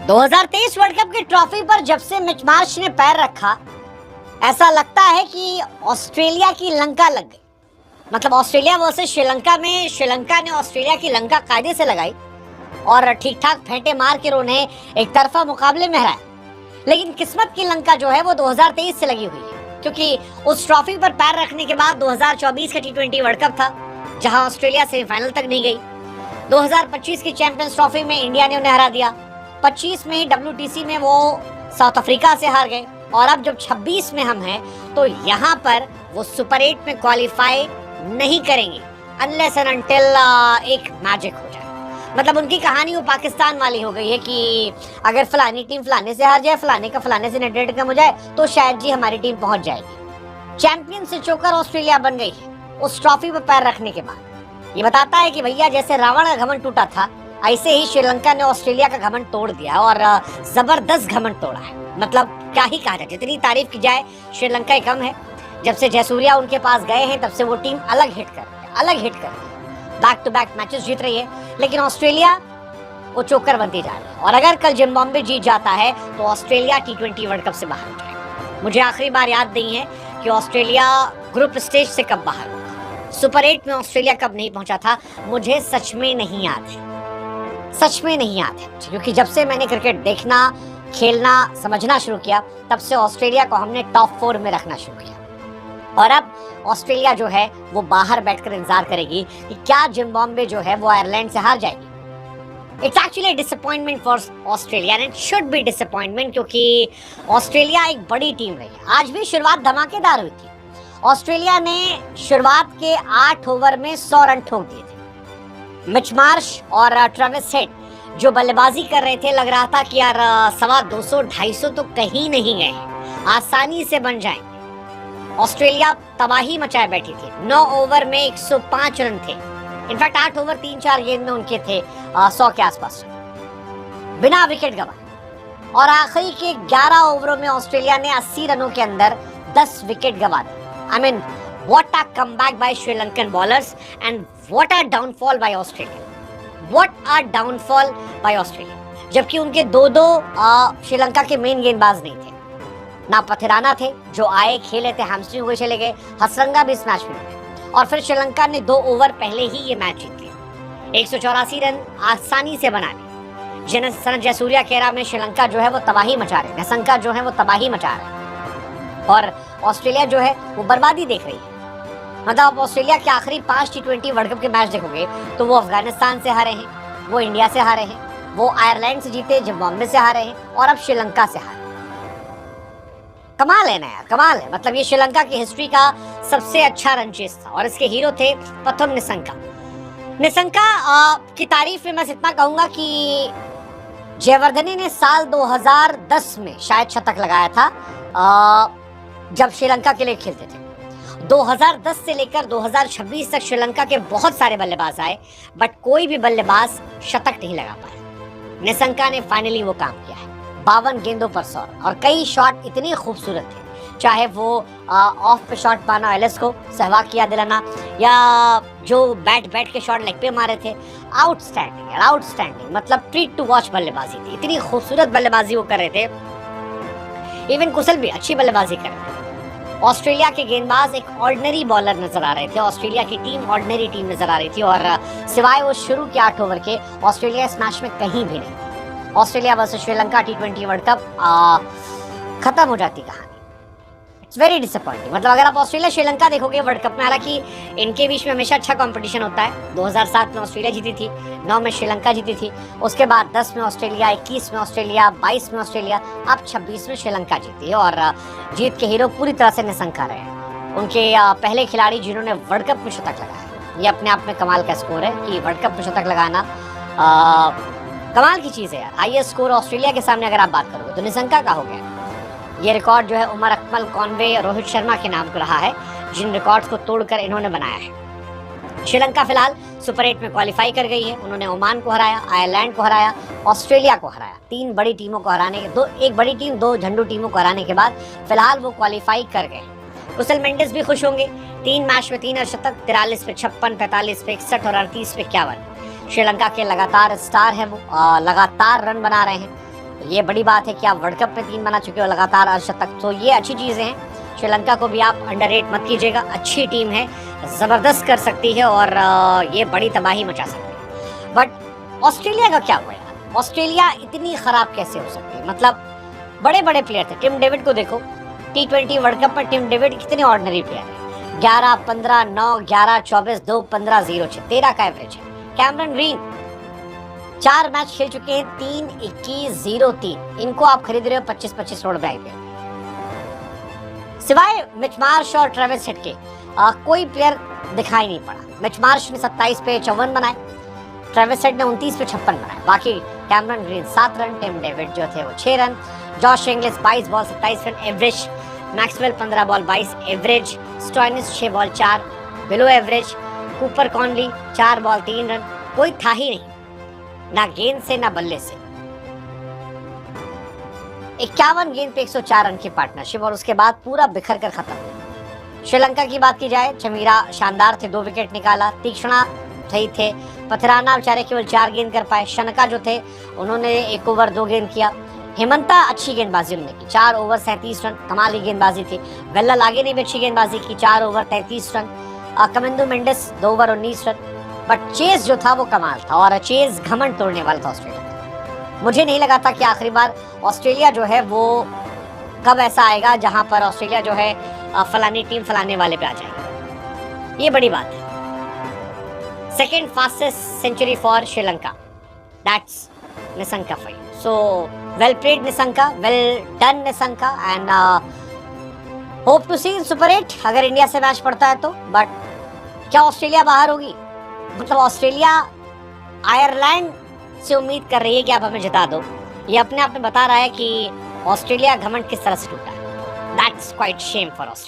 2023 world cup की trophy पर जब से मिच मार्श ने पैर रखा, ऐसा लगता है कि ऑस्ट्रेलिया की लंका लग गई। मतलब ऑस्ट्रेलिया वर्सेस श्रीलंका में श्रीलंका ने ऑस्ट्रेलिया की लंका कायदे से लगाई और ठीक ठाक फेंटे मार के उन्हें एक तरफा मुकाबले में हराया। लेकिन किस्मत की लंका जो है वो 2023 से लगी हुई है, क्योंकि उस ट्रॉफी पर पैर रखने के बाद 2024 का T20 वर्ल्ड कप था, जहां ऑस्ट्रेलिया सेमीफाइनल तक नहीं गई। 2025 की चैंपियंस ट्रॉफी में इंडिया ने उन्हें हरा दिया। 25 में ही WTC में वो साउथ अफ्रीका से हार गए और अब जब 26 में हम हैं तो यहाँ पर वो सुपर 8 में क्वालिफाई नहीं करेंगे अनलेस एंड अनटिल एक मैजिक हो जाए। मतलब उनकी कहानी वो पाकिस्तान वाली हो गई है कि अगर फलानी टीम फलाने से हार जाए, फलाने का फलाने से नेट रेट कम हो जाए तो शायद जी हमारी टीम पहुंच जाएगी। चैंपियन से चौकर ऑस्ट्रेलिया बन गई है उस ट्रॉफी पर पैर रखने के बाद। ये बताता है कि भैया जैसे रावण का घमंड टूटा था, ऐसे ही श्रीलंका ने ऑस्ट्रेलिया का घमंड तोड़ दिया और जबरदस्त घमंड तोड़ा है। मतलब क्या ही कहा जाए, जितनी तारीफ की जाए श्रीलंका ही कम है। जब से जयसूर्या उनके पास गए हैं तब से वो टीम अलग हिट कर बैक टू बैक मैचेस जीत रही है। लेकिन ऑस्ट्रेलिया वो चोकर बनती जा रही है और अगर कल जिम्बाब्वे जीत जाता है तो ऑस्ट्रेलिया T20 वर्ल्ड कप से बाहर हो जाएगा। मुझे आखिरी बार याद नहीं है कि ऑस्ट्रेलिया ग्रुप स्टेज से कब बाहर हुआ, सुपर 8 में ऑस्ट्रेलिया कब नहीं पहुंचा था, मुझे सच में नहीं याद है। क्योंकि जब से मैंने क्रिकेट देखना, खेलना, समझना शुरू किया तब से ऑस्ट्रेलिया को हमने टॉप 4 में रखना शुरू किया। और अब ऑस्ट्रेलिया जो है वो बाहर बैठकर इंतजार करेगी कि क्या जिम्बाब्वे जो है वो आयरलैंड से हार जाएगी। It's actually disappointment for Australia and it should be disappointment, क्योंकि ऑस्ट्रेलिया एक बड़ी टीम रही है। आज भी शुरुआत धमाकेदार हुई थी। ऑस्ट्रेलिया ने शुरुआत के 8 ओवर में 100 रन ठोक दिए थे। मिच मार्श और ट्रेविस हेड जो बल्लेबाजी कर रहे थे, लग रहा था कि यार 250-250 तो कहीं नहीं गए, आसानी से बन जाएंगे। ऑस्ट्रेलिया तबाही मचाए बैठी थी। 9 ओवर में 105 रन थे। इनफैक्ट 8 ओवर 3-4 गेंद में उनके थे 100 के आसपास बिना विकेट गंवाए। और आखिरी के 11 ओवरों में ऑस्ट्रेलिया ने 80 रनों के अंदर 10 विकेट गंवा दिए। I mean what a comeback by Sri Lankan bowlers and what a downfall by Australia. जबकि उनके दो श्रीलंका के मेन गेंदबाज नहीं थे। ना पथिराना थे जो आए, खेले थे, हैमस्ट्रिंग हुए चले गए। हसरंगा भी इस मैच में थे और फिर श्रीलंका ने 2 ओवर पहले ही ये मैच जीत लिया। 184 रन आसानी से बना लिए। सन जयसूर्या के एरा में श्रीलंका जो है वो तबाही मचा रहे, निशंका जो है वो तबाही मचा रहे और ऑस्ट्रेलिया जो है वो बर्बादी देख रही है। मतलब आप ऑस्ट्रेलिया के आखिरी 5 T20 वर्ल्ड कप के मैच देखोगे तो वो अफगानिस्तान से हारे हैं, वो इंडिया से हारे हैं, वो आयरलैंड से जीते, जिम्बाब्वे से हारे हैं और अब श्रीलंका से हारे। कमाल है ना यार, कमाल है। मतलब ये श्रीलंका की हिस्ट्री का सबसे अच्छा रन चेस था और इसके हीरो थे प्रथम निशंका की तारीफ में मैं इतना कहूंगा कि जयवर्धने ने साल 2010 में शायद शतक लगाया था जब श्रीलंका के लिए खेलते थे। 2010 से लेकर 2026 तक श्रीलंका के बहुत सारे बल्लेबाज आए बट कोई भी बल्लेबाज शतक नहीं लगा पाया। निशंका ने फाइनली वो काम किया है। 52 गेंदों पर 100 और कई शॉट इतने खूबसूरत थे, चाहे वो ऑफ पे शॉट पाना एलिस को, सहवाग किया दिलाना, या जो बैट के शॉट लेग पे मारे थे। आउटस्टैंडिंग मतलब ट्रीट टू वॉच बल्लेबाजी थी। इतनी खूबसूरत बल्लेबाजी वो कर रहे थे। इवन कुशल भी अच्छी बल्लेबाजी कर रहे थे। ऑस्ट्रेलिया के गेंदबाज एक ऑर्डिनरी बॉलर नजर आ रहे थे, ऑस्ट्रेलिया की टीम ऑर्डिनरी टीम नजर आ रही थी और सिवाय वो शुरू के 8 ओवर के ऑस्ट्रेलिया इस मैच में कहीं भी नहीं थी। Australia versus Sri Lanka T20 world cup खत्म हो जाती कहानी। It's very disappointing. मतलब अगर आप ऑस्ट्रेलिया श्रीलंका देखोगे वर्ल्ड कप में, हालांकि इनके बीच में हमेशा अच्छा कंपटीशन होता है। 2007 में ऑस्ट्रेलिया जीती थी, 9 में श्रीलंका जीती थी, उसके बाद 10 में ऑस्ट्रेलिया, 21 में ऑस्ट्रेलिया, 22 में ऑस्ट्रेलिया, अब 26 में श्रीलंका जीती है और जीत के हीरो पूरी तरह से निशंका रहे हैं। उनके पहले खिलाड़ी जिन्होंने वर्ल्ड कप में शतक लगाया, ये अपने आप में कमाल का स्कोर है कि वर्ल्ड कप में शतक लगाना कमाल की चीज़ है यार। हाईएस्ट स्कोर ऑस्ट्रेलिया के सामने अगर आप बात करोगे तो निशंका का हो गया। ये रिकॉर्ड जो है उमर अकमल, कॉनवे, रोहित शर्मा के नाम को रहा है, जिन रिकॉर्ड्स को तोड़कर इन्होंने बनाया है। श्रीलंका फिलहाल सुपर 8 में क्वालिफाई कर गई है। उन्होंने ओमान को हराया, आयरलैंड को हराया, ऑस्ट्रेलिया को हराया। 3 बड़ी टीमों को हराने के एक बड़ी टीम, 2 झंडू टीमों को हराने के बाद फिलहाल वो क्वालिफाई कर गए। कुशल मेंडिस भी खुश होंगे। 3 मैच में 3 शतक, 43 पे 56, 45 पे 61 और 38 पे 51। श्रीलंका के लगातार स्टार हैं, वो लगातार रन बना रहे हैं। तो ये बड़ी बात है कि आप वर्ल्ड कप में 3 बना चुके हो लगातार अर्धशतक, तो ये अच्छी चीज़ें हैं। श्रीलंका को भी आप अंडररेट मत कीजिएगा, अच्छी टीम है, ज़बरदस्त कर सकती है और ये बड़ी तबाही मचा सकती है। बट ऑस्ट्रेलिया का क्या हुआ यार? ऑस्ट्रेलिया इतनी ख़राब कैसे हो सकती है? मतलब बड़े बड़े प्लेयर थे। टिम डेविड को देखो, T20 वर्ल्ड कप में टिम डेविड कितने ऑर्डिनरी प्लेयर है, 11, 15, 9, 11, 24, 2, 15, 0, 6, 13 का एवरेज है। कैमरन ग्रीन 4 मैच खेल चुके हैं, 3, 21, 0, 3। इनको आप खरीद रहे हो 25-25 करोड़ में IPL। सिवाय मिच मार्श और ट्रेविस हेड के कोई प्लेयर दिखाई नहीं पड़ा। मिच मार्श ने 27 पे 54 बनाए, ट्रेविस हेड ने 29 पे 56 बनाए। बाकी Cameron Green 7 run, Tim David जो थे वो 6 run, Josh Inglis 22 ball 27 run average, Maxwell 15 ball 22 average, Stoinis 6 ball 4 below average, Cooper Connolly 4 ball 3 run. कोई था ही नहीं, ना गेंद से ना बल्ले से। 51 गेंद पे 104 रन की पार्टनरशिप और उसके बाद पूरा बिखर कर खत्म। श्रीलंका की बात की जाए, चमीरा शानदार थे, 2 विकेट निकाला, तीक्ष्णा सही थे, पथराना बेचारे केवल 4 गेंद कर पाए, शनका जो थे उन्होंने 1 ओवर 2 गेंद किया, हेमंता अच्छी गेंदबाजी उन्होंने की, 4 ओवर 37 रन, कमाल की गेंदबाजी थी। वेल्ला लागे ने भी अच्छी गेंदबाजी की, 4 over 33 run, Kamindu Mendis 2 over 19 run. But chase जो था वो कमाल था और चेज घमंड तोड़ने वाला था ऑस्ट्रेलिया का। मुझे नहीं लगा था कि आखिरी बार ऑस्ट्रेलिया जो है वो कब ऐसा आएगा जहां पर ऑस्ट्रेलिया जो है फलानी टीम फलाने वाले पे आ जाएगी। ये बड़ी बात है। Second fastest century for Sri Lanka, that's Nissanka for you. So well played Nissanka, well done Nissanka and hope to see in super 8 अगर इंडिया से मैच पड़ता है तो। बट क्या ऑस्ट्रेलिया बाहर होगी? मतलब ऑस्ट्रेलिया आयरलैंड से उम्मीद कर रही है कि आप हमें जिता दो। ये अपने आप में बता रहा है कि ऑस्ट्रेलिया घमंड किस तरह से टूटा है। That's quite Shem for Australia.